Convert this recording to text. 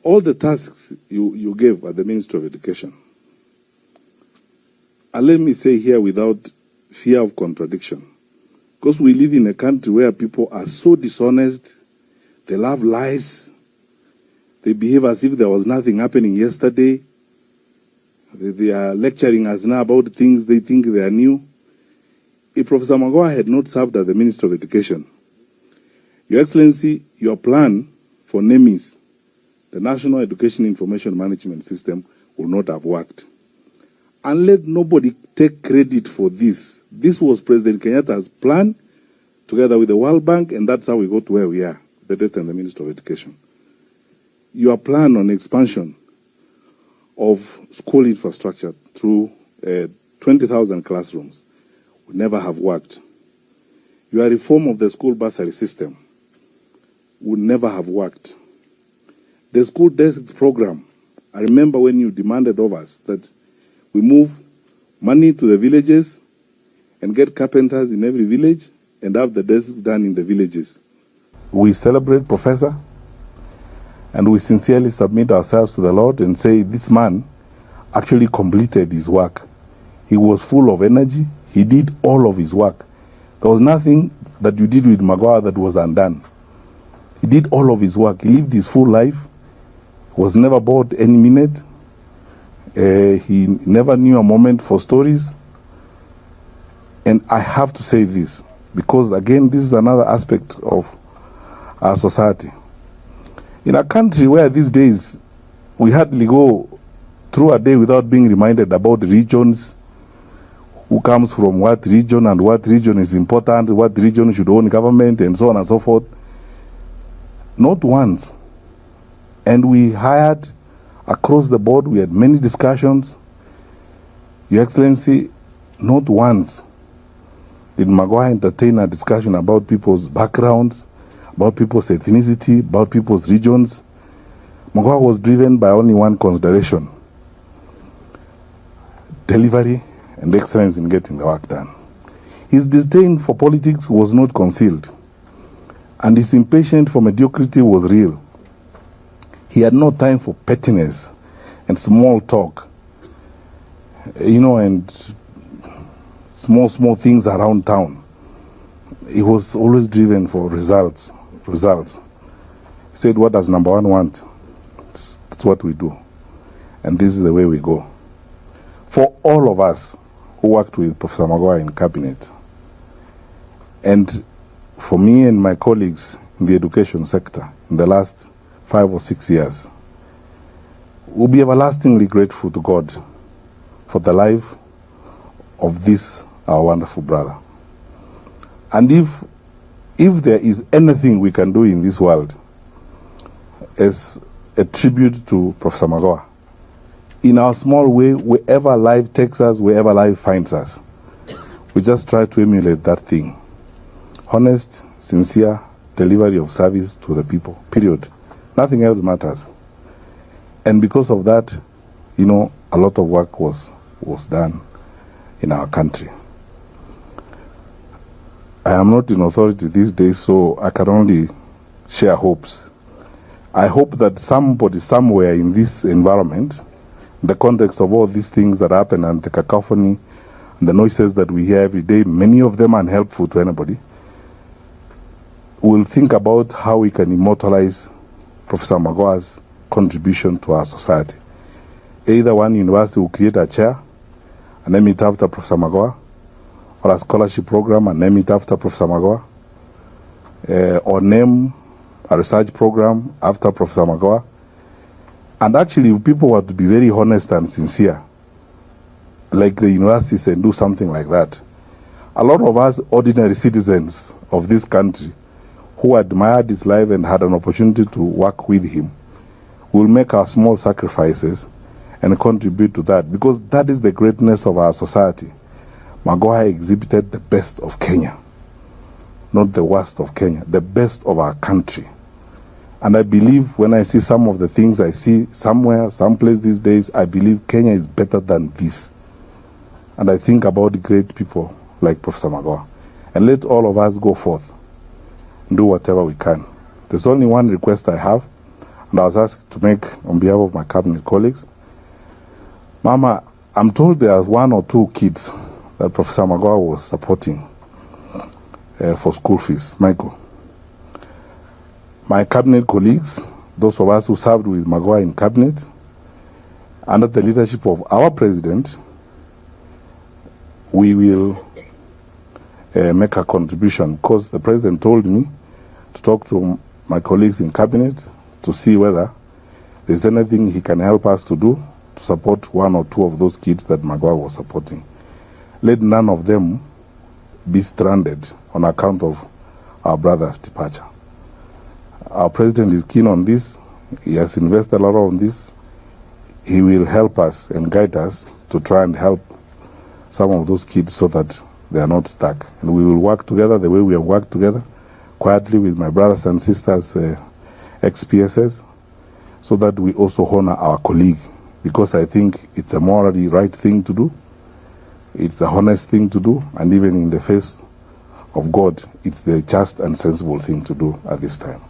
all the tasks you gave at the Ministry of Education, and let me say here without fear of contradiction, because we live in a country where people are so dishonest, they love lies, they behave as if there was nothing happening yesterday, they are lecturing us now about things they think they are new. If Professor Magoha had not served as the Minister of Education, Your Excellency, your plan for NEMIS, the National Education Information Management System, will not have worked. And let nobody take credit for this. This was President Kenyatta's plan, together with the World Bank, and that's how we got to where we are, the President and the Minister of Education. Your plan on expansion of school infrastructure through 20,000 classrooms would never have worked. Your reform of the school bursary system would never have worked. The school desks program, I remember when you demanded of us that we move money to the villages and get carpenters in every village and have the desks done in the villages. We celebrate Professor, and we sincerely submit ourselves to the Lord and say this man actually completed his work. He was full of energy. He did all of his work. There was nothing that you did with Magoha that was undone. He did all of his work. He lived his full life. Was never bored any minute. He never knew a moment for stories. And I have to say this, because again, this is another aspect of our society. In a country where these days we hardly go through a day without being reminded about regions, who comes from what region and what region is important, what region should own government, and so on and so forth. Not once. And we hired across the board, we had many discussions. Your Excellency, not once did Magoha entertain a discussion about people's backgrounds, about people's ethnicity, about people's regions. Magoha was driven by only one consideration: delivery and excellence in getting the work done. His disdain for politics was not concealed, and his impatience for mediocrity was real. He had no time for pettiness and small talk, and small things around town. He was always driven for results. He said, what does number one want? That's what we do. And this is the way we go. For all of us who worked with Professor Magoha in cabinet, and for me and my colleagues in the education sector in the last 5 or 6 years, we'll be everlastingly grateful to God for the life of this, our wonderful brother. And if there is anything we can do in this world as a tribute to Professor Magoha, in our small way, wherever life takes us, wherever life finds us, we just try to emulate that thing. Honest, sincere delivery of service to the people, period. Nothing else matters. And because of that, a lot of work was done in our country. I am not in authority these days, so I can only share hopes. I hope that somebody somewhere in this environment, in the context of all these things that happen and the cacophony and the noises that we hear every day, many of them unhelpful to anybody, will think about how we can immortalize Professor Magoha's contribution to our society. Either one university will create a chair and name it after Professor Magoha, or a scholarship program and name it after Professor Magoha, or name a research program after Professor Magoha. And actually, if people were to be very honest and sincere, like the universities, and do something like that, a lot of us ordinary citizens of this country who admired his life and had an opportunity to work with him will make our small sacrifices and contribute to that, because that is the greatness of our society. Magoha exhibited the best of Kenya, not the worst of Kenya, the best of our country. And I believe when I see some of the things I see somewhere, someplace these days, I believe Kenya is better than this. And I think about great people like Professor Magoha. And let all of us go forth and do whatever we can. There's only one request I have, And I was asked to make on behalf of my cabinet colleagues. Mama, I'm told there are 1 or 2 kids that Professor Magoha was supporting for school fees. Michael, my cabinet colleagues, those of us who served with Magoha in cabinet, under the leadership of our president, we will make a contribution, because the president told me to talk to my colleagues in cabinet to see whether there's anything he can help us to do to support 1 or 2 of those kids that Magoha was supporting. Let none of them be stranded on account of our brother's departure. Our president is keen on this. He has invested a lot on this. He will help us and guide us to try and help some of those kids so that they are not stuck. And we will work together the way we have worked together, quietly with my brothers and sisters, ex-PSS, so that we also honor our colleague, because I think it's a morally right thing to do. It's the honest thing to do, and even in the face of God, it's the just and sensible thing to do at this time.